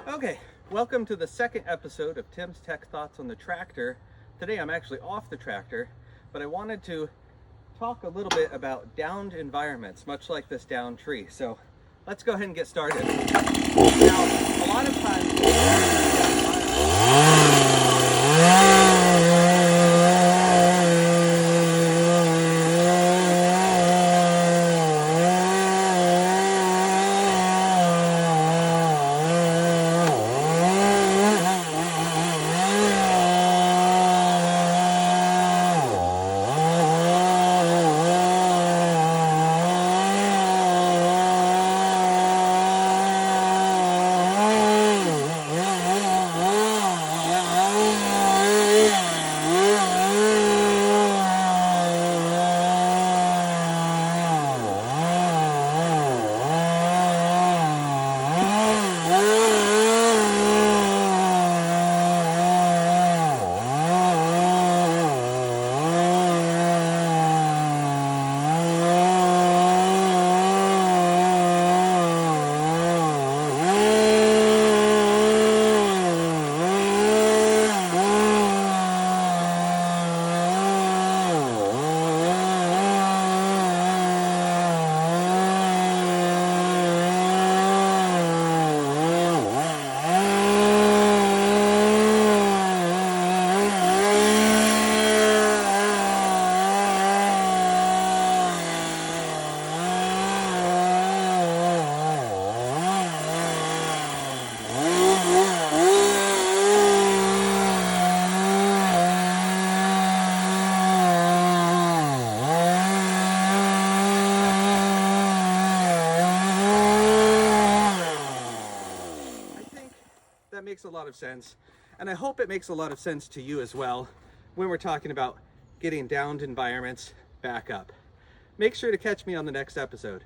Okay, welcome to the second episode of Tim's Tech Thoughts on the Tractor. Today I'm actually off the tractor, but I wanted to talk a little bit about downed environments, much like this downed tree. So let's go ahead and get started. Now, a lot of times, that makes a lot of sense, and I hope it makes a lot of sense to you as well when we're talking about getting downed environments back up. Make sure to catch me on the next episode.